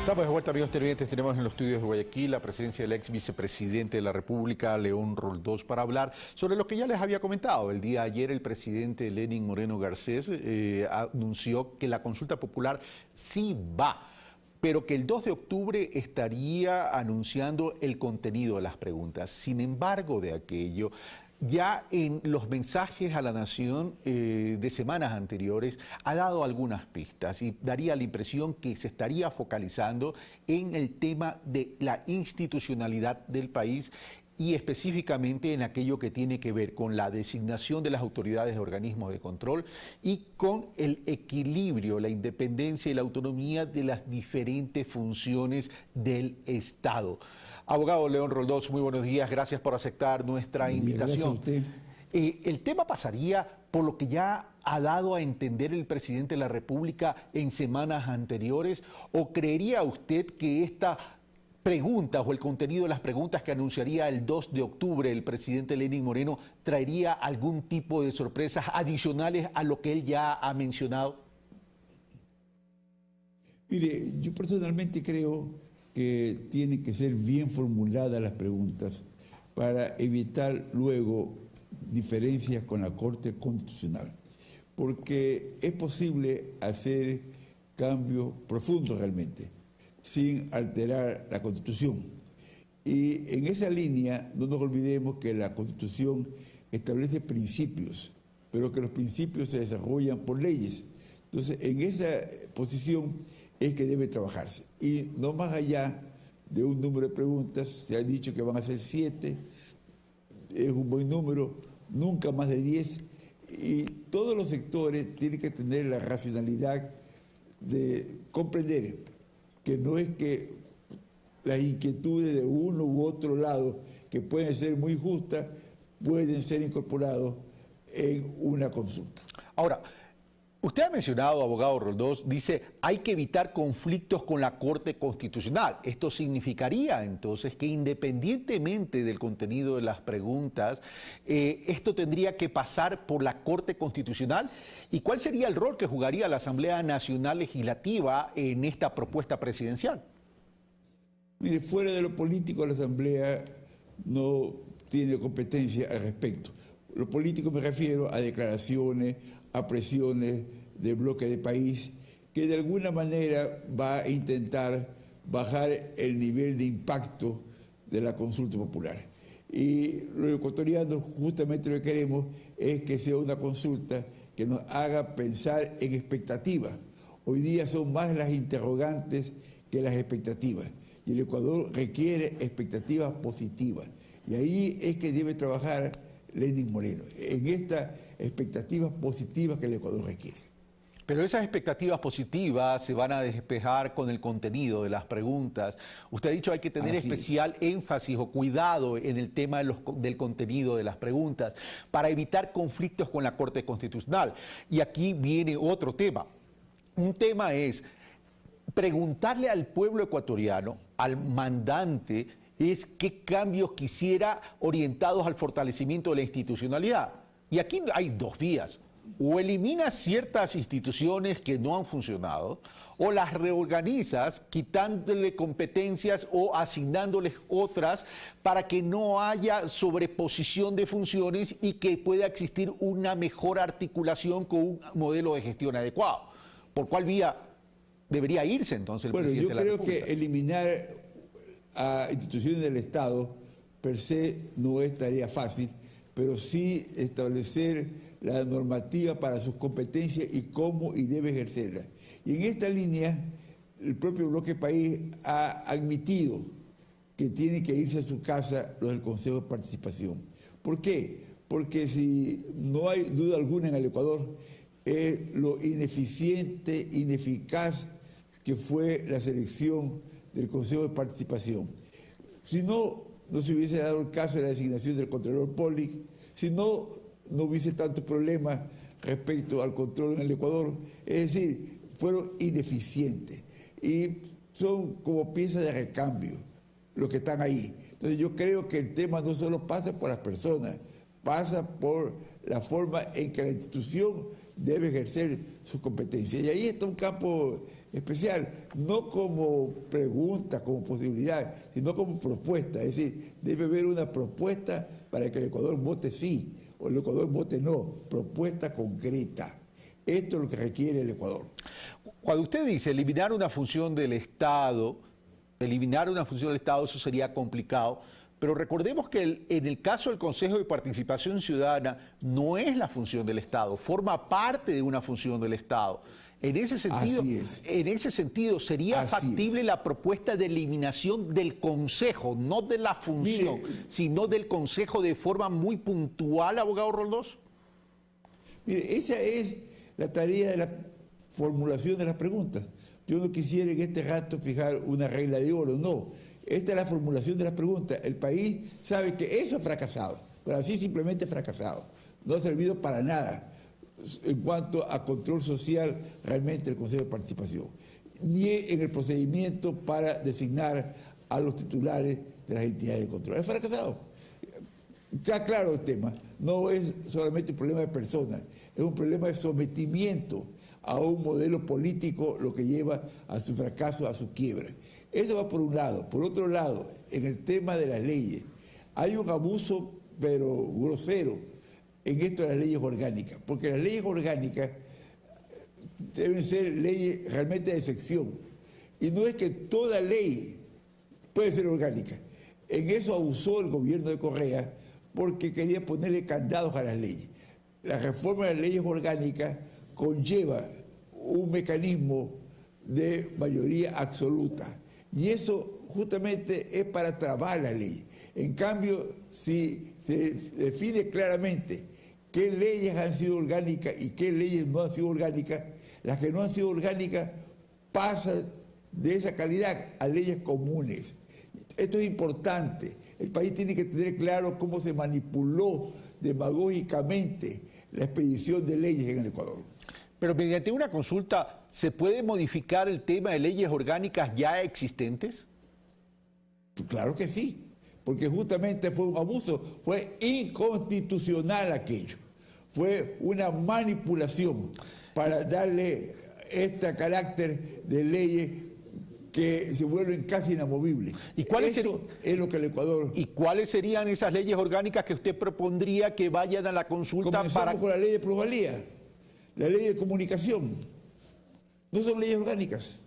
Estamos de vuelta, amigos televidentes. Tenemos en los estudios de Guayaquil la presencia del ex vicepresidente de la República, León Roldós, para hablar sobre lo que ya les había comentado. El día de ayer el presidente Lenín Moreno Garcés anunció que la consulta popular sí va, pero que el 2 de octubre estaría anunciando el contenido de las preguntas. Sin embargo, de aquello, ya en los mensajes a la nación de semanas anteriores ha dado algunas pistas y daría la impresión que se estaría focalizando en el tema de la institucionalidad del país y específicamente en aquello que tiene que ver con la designación de las autoridades de organismos de control y con el equilibrio, la independencia y la autonomía de las diferentes funciones del Estado. Abogado León Roldós, muy buenos días, gracias por aceptar nuestra invitación. Gracias a usted. El tema pasaría por lo que ya ha dado a entender el presidente de la República en semanas anteriores, ¿o creería usted que esta preguntas o el contenido de las preguntas que anunciaría el 2 de octubre el presidente Lenín Moreno traería algún tipo de sorpresas adicionales a lo que él ya ha mencionado? Mire, yo personalmente creo que tienen que ser bien formuladas las preguntas para evitar luego diferencias con la Corte Constitucional, porque es posible hacer cambios profundos realmente, sin alterar la Constitución. Y en esa línea no nos olvidemos que la Constitución establece principios, pero que los principios se desarrollan por leyes. Entonces, en esa posición es que debe trabajarse. Y no más allá de un número de preguntas, se ha dicho que van a ser 7, es un buen número, nunca más de 10, y todos los sectores tienen que tener la racionalidad de comprender que no es que las inquietudes de uno u otro lado, que pueden ser muy justas, pueden ser incorporados en una consulta. Ahora, usted ha mencionado, abogado Roldós, dice, hay que evitar conflictos con la Corte Constitucional. Esto significaría, entonces, que independientemente del contenido de las preguntas, esto tendría que pasar por la Corte Constitucional. ¿Y cuál sería el rol que jugaría la Asamblea Nacional Legislativa en esta propuesta presidencial? Mire, fuera de lo político, la Asamblea no tiene competencia al respecto. Lo político me refiero a declaraciones, a presiones de bloque de país, que de alguna manera va a intentar bajar el nivel de impacto de la consulta popular. Y los ecuatorianos justamente lo que queremos es que sea una consulta que nos haga pensar en expectativas. Hoy día son más las interrogantes que las expectativas. Y el Ecuador requiere expectativas positivas. Y ahí es que debe trabajar Lenín Moreno, en estas expectativas positivas que el Ecuador requiere. Pero esas expectativas positivas se van a despejar con el contenido de las preguntas. Usted ha dicho que hay que tener especial énfasis o cuidado en el tema del contenido de las preguntas para evitar conflictos con la Corte Constitucional. Y aquí viene otro tema. Un tema es preguntarle al pueblo ecuatoriano, al mandante, es qué cambios quisiera orientados al fortalecimiento de la institucionalidad. Y aquí hay dos vías. O eliminas ciertas instituciones que no han funcionado, o las reorganizas quitándole competencias o asignándoles otras para que no haya sobreposición de funciones y que pueda existir una mejor articulación con un modelo de gestión adecuado. ¿Por cuál vía debería irse entonces el presidente de la República? Yo creo que eliminar a instituciones del Estado per se no es tarea fácil, pero sí establecer la normativa para sus competencias y cómo y debe ejercerlas. Y en esta línea, el propio Bloque País ha admitido que tiene que irse a su casa los del Consejo de Participación. ¿Por qué? Porque si no hay duda alguna en el Ecuador, es lo ineficiente, ineficaz que fue la selección del Consejo de Participación. Si no se hubiese dado el caso de la designación del Contralor Poli, si no hubiese tantos problemas respecto al control en el Ecuador. Es decir, fueron ineficientes y son como piezas de recambio los que están ahí. Entonces yo creo que el tema no solo pasa por las personas, pasa por la forma en que la institución debe ejercer su competencia. Y ahí está un campo especial, no como pregunta, como posibilidad, sino como propuesta. Es decir, debe haber una propuesta para que el Ecuador vote sí o el Ecuador vote no, propuesta concreta. Esto es lo que requiere el Ecuador. Cuando usted dice eliminar una función del Estado, eso sería complicado, pero recordemos que en el caso del Consejo de Participación Ciudadana no es la función del Estado, forma parte de una función del Estado. En ese sentido, ¿sería factible la propuesta de eliminación del Consejo, no de la función, sino del Consejo de forma muy puntual, abogado Roldós? Mire, esa es la tarea de la formulación de las preguntas. Yo no quisiera en este rato fijar una regla de oro, no. Esta es la formulación de las preguntas. El país sabe que eso ha fracasado, pero así simplemente fracasado. No ha servido para nada en cuanto a control social realmente el Consejo de Participación, ni en el procedimiento para designar a los titulares de las entidades de control. Es fracasado. Está claro el tema. No es solamente un problema de personas, es un problema de sometimiento a un modelo político, lo que lleva a su fracaso, a su quiebra. Eso va por un lado. Por otro lado, en el tema de las leyes, hay un abuso, pero grosero, en esto de las leyes orgánicas, porque las leyes orgánicas deben ser leyes realmente de excepción. Y no es que toda ley puede ser orgánica. En eso abusó el gobierno de Correa porque quería ponerle candados a las leyes. La reforma de las leyes orgánicas conlleva un mecanismo de mayoría absoluta. Y eso justamente es para trabar la ley. En cambio, si se define claramente qué leyes han sido orgánicas y qué leyes no han sido orgánicas, las que no han sido orgánicas pasan de esa calidad a leyes comunes. Esto es importante. El país tiene que tener claro cómo se manipuló demagógicamente la expedición de leyes en el Ecuador. Pero mediante una consulta, ¿se puede modificar el tema de leyes orgánicas ya existentes? Pues claro que sí, porque justamente fue un abuso, fue inconstitucional aquello, fue una manipulación para darle este carácter de leyes que se vuelven casi inamovibles. Eso es lo que el Ecuador... ¿Y cuáles serían esas leyes orgánicas que usted propondría que vayan a la consulta? Comenzamos con la ley de plusvalía, la ley de comunicación. No son leyes orgánicas.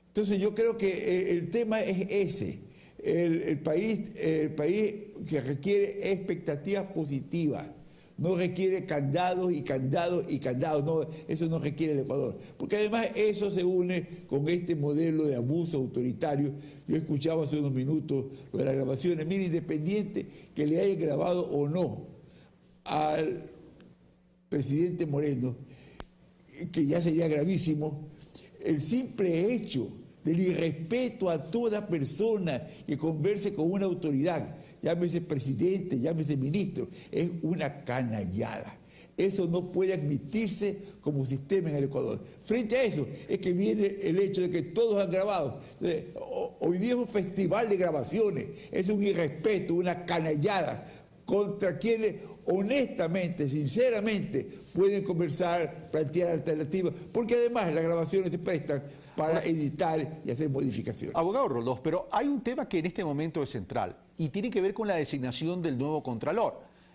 Entonces yo creo que el tema es ese. El país que requiere expectativas positivas, no requiere candados y candados y candados, no, eso no requiere el Ecuador. Porque además eso se une con este modelo de abuso autoritario. Yo escuchaba hace unos minutos lo de las grabaciones. Mire, independiente que le hayan grabado o no al presidente Moreno, que ya sería gravísimo, el simple hecho del irrespeto a toda persona que converse con una autoridad, llámese presidente, llámese ministro, es una canallada. Eso no puede admitirse como sistema en el Ecuador. Frente a eso es que viene el hecho de que todos han grabado. Entonces, hoy día es un festival de grabaciones, es un irrespeto, una canallada contra quienes honestamente, sinceramente, pueden conversar, plantear alternativas, porque además las grabaciones se prestan para editar y hacer modificaciones. Abogado Roldós, pero hay un tema que en este momento es central y tiene que ver con la designación del nuevo Contralor.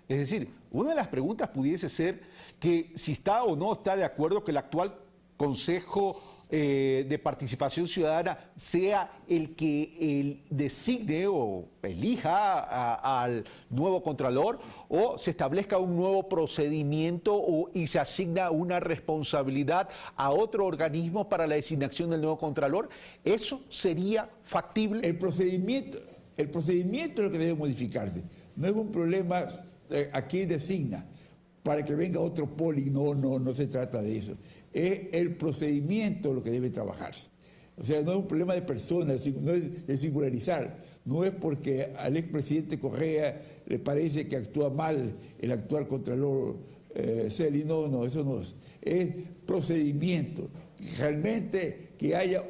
Es decir, una de las preguntas pudiese ser que si está o no está de acuerdo que el actual Consejo de Participación Ciudadana sea el que designe o elija al nuevo Contralor, o se establezca un nuevo procedimiento y se asigna una responsabilidad a otro organismo para la designación del nuevo Contralor. ¿Eso sería factible? El procedimiento es lo que debe modificarse. No es un problema a quién designa para que venga otro poli. No se trata de eso. Es el procedimiento lo que debe trabajarse. O sea, no es un problema de personas, no es de singularizar. No es porque al expresidente Correa le parece que actúa mal el actual Contralor Celi. No, eso no es. Es procedimiento. Realmente que haya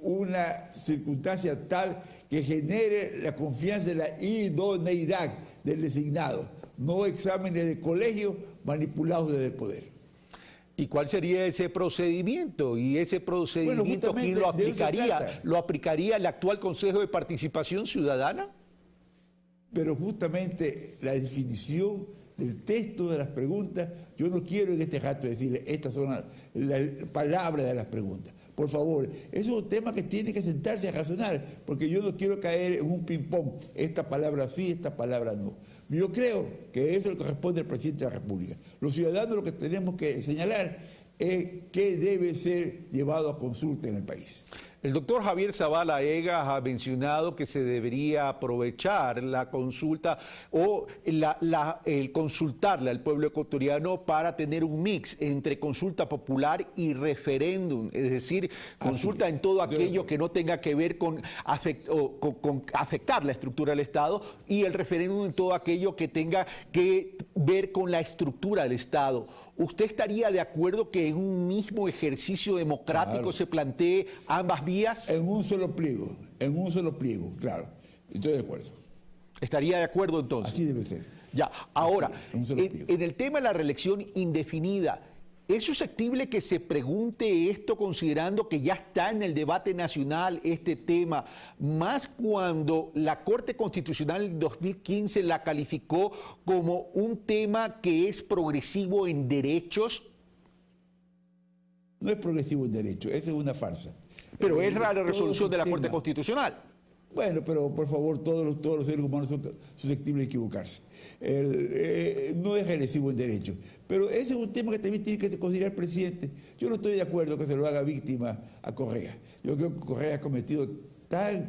una circunstancia tal que genere la confianza de la idoneidad del designado. No exámenes de colegio manipulados desde el poder. ¿Y cuál sería ese procedimiento? ¿Y ese procedimiento quién lo aplicaría? ¿Lo aplicaría el actual Consejo de Participación Ciudadana? Pero justamente la definición del texto de las preguntas, yo no quiero en este rato decirle, estas son las palabras de las preguntas. Por favor, eso es un tema que tiene que sentarse a razonar, porque yo no quiero caer en un ping-pong, esta palabra sí, esta palabra no. Yo creo que eso le corresponde al presidente de la República. Los ciudadanos lo que tenemos que señalar es qué debe ser llevado a consulta en el país. El doctor Javier Zavala Egas ha mencionado que se debería aprovechar la consulta o el consultarle al pueblo ecuatoriano para tener un mix entre consulta popular y referéndum, es decir, consulta en todo aquello que no tenga que ver con afectar la estructura del Estado y el referéndum en todo aquello que tenga que ver con la estructura del Estado. ¿Usted estaría de acuerdo que en un mismo ejercicio democrático se plantee ambas vías? En un solo pliego, claro. Estoy de acuerdo. ¿Estaría de acuerdo entonces? Así debe ser. Ya, ahora, en el tema de la reelección indefinida, ¿es susceptible que se pregunte esto considerando que ya está en el debate nacional este tema, más cuando la Corte Constitucional en 2015 la calificó como un tema que es progresivo en derechos? No es progresivo en derechos, esa es una farsa. Pero es la resolución de la Corte Constitucional. Bueno, pero por favor, todos los seres humanos son susceptibles de equivocarse. No es regresivo en derecho. Pero ese es un tema que también tiene que considerar el presidente. Yo no estoy de acuerdo que se lo haga víctima a Correa. Yo creo que Correa ha cometido tal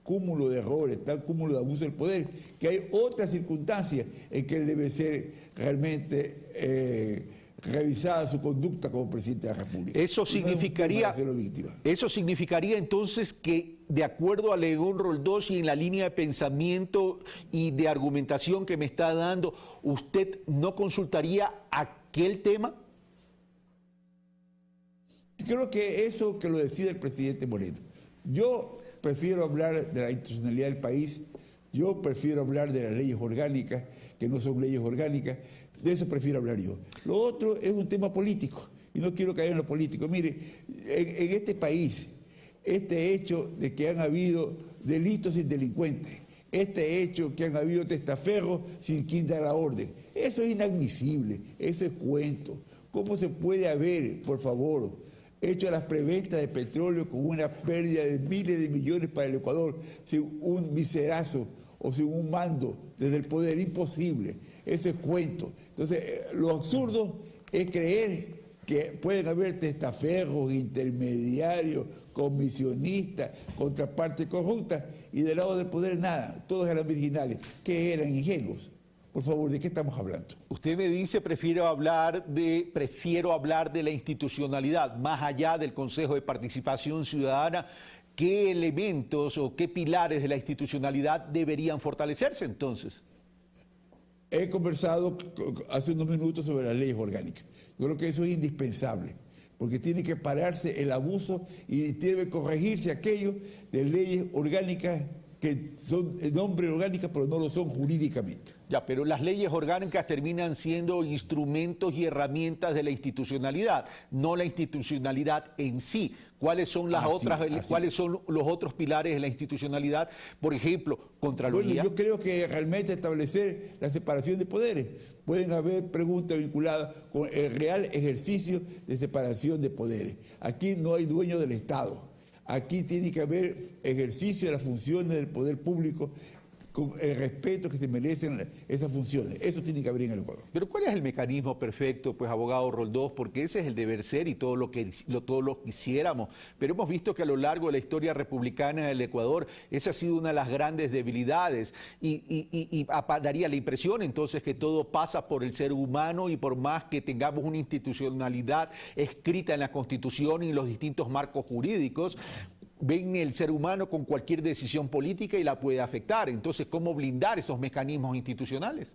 cúmulo de errores, tal cúmulo de abuso del poder, que hay otras circunstancias en que él debe ser realmente revisada su conducta como presidente de la República. Eso significaría entonces que, de acuerdo a León Roldós y en la línea de pensamiento y de argumentación que me está dando, ¿usted no consultaría aquel tema? Creo que eso que lo decide el presidente Moreno. Yo prefiero hablar de la institucionalidad del país, yo prefiero hablar de las leyes orgánicas, que no son leyes orgánicas, de eso prefiero hablar yo. Lo otro es un tema político, y no quiero caer en lo político. Mire, en este país, este hecho de que han habido delitos sin delincuentes, este hecho que han habido testaferros sin quien da la orden, eso es inadmisible, eso es cuento. ¿Cómo se puede haber, por favor, hecho las preventas de petróleo con una pérdida de miles de millones para el Ecuador sin un viserazo o sin un mando desde el poder? Imposible, eso es cuento. Entonces, lo absurdo es creer que pueden haber testaferros, intermediarios, comisionistas, contrapartes corruptas, y del lado del poder nada, todos eran virginales, que eran ingenuos. Por favor, ¿de qué estamos hablando? Usted me dice, prefiero hablar de la institucionalidad, más allá del Consejo de Participación Ciudadana. ¿Qué elementos o qué pilares de la institucionalidad deberían fortalecerse entonces? He conversado hace unos minutos sobre las leyes orgánicas. Yo creo que eso es indispensable, porque tiene que pararse el abuso y debe corregirse aquello de leyes orgánicas que son de nombre orgánicas, pero no lo son jurídicamente. Ya, pero las leyes orgánicas terminan siendo instrumentos y herramientas de la institucionalidad, no la institucionalidad en sí. ¿Cuáles son cuáles son los otros pilares de la institucionalidad? Por ejemplo, Contraloría. Bueno, yo creo que realmente establecer la separación de poderes. Pueden haber preguntas vinculadas con el real ejercicio de separación de poderes. Aquí no hay dueño del Estado. Aquí tiene que haber ejercicio de las funciones del poder público con el respeto que se merecen esas funciones. Eso tiene que haber en el Ecuador. Pero ¿cuál es el mecanismo perfecto, pues, abogado Roldós? Porque ese es el deber ser y todo lo quisiéramos. Pero hemos visto que a lo largo de la historia republicana del Ecuador, esa ha sido una de las grandes debilidades y daría la impresión entonces que todo pasa por el ser humano, y por más que tengamos una institucionalidad escrita en la Constitución y en los distintos marcos jurídicos, ven el ser humano con cualquier decisión política y la puede afectar. Entonces, ¿cómo blindar esos mecanismos institucionales?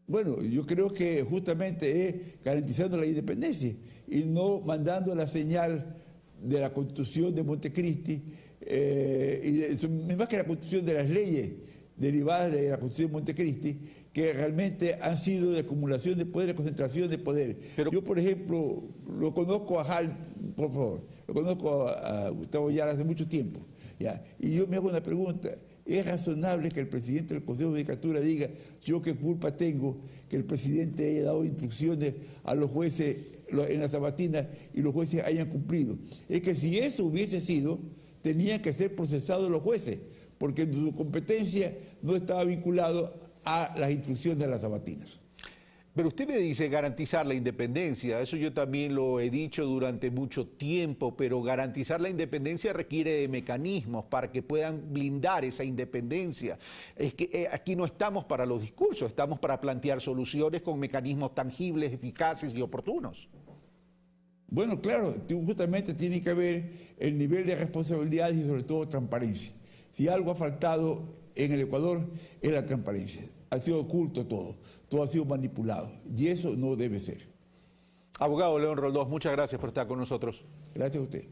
Bueno, yo creo que justamente es garantizando la independencia y no mandando la señal de la Constitución de Montecristi, y más que la Constitución, de las leyes derivadas de la Constitución de Montecristi, que realmente han sido de acumulación de poder, de concentración de poder. Pero, yo, por ejemplo, lo conozco a Hal, por favor, lo conozco a Gustavo Yara hace mucho tiempo, ¿ya? Y yo me hago una pregunta: ¿es razonable que el presidente del Consejo de Judicatura diga, yo qué culpa tengo que el presidente haya dado instrucciones a los jueces en la sabatina y los jueces hayan cumplido? Es que si eso hubiese sido, tenían que ser procesados los jueces, porque su competencia no estaba vinculado a las instrucciones de las sabatinas. pero usted me dice garantizar la independencia, eso yo también lo he dicho durante mucho tiempo, pero garantizar la independencia requiere de mecanismos para que puedan blindar esa independencia. Es que aquí no estamos para los discursos, estamos para plantear soluciones con mecanismos tangibles, eficaces y oportunos. Bueno, claro, justamente tiene que haber el nivel de responsabilidad y sobre todo transparencia. Si algo ha faltado en el Ecuador es la transparencia. Ha sido oculto todo ha sido manipulado y eso no debe ser. Abogado León Roldós, muchas gracias por estar con nosotros. Gracias a usted.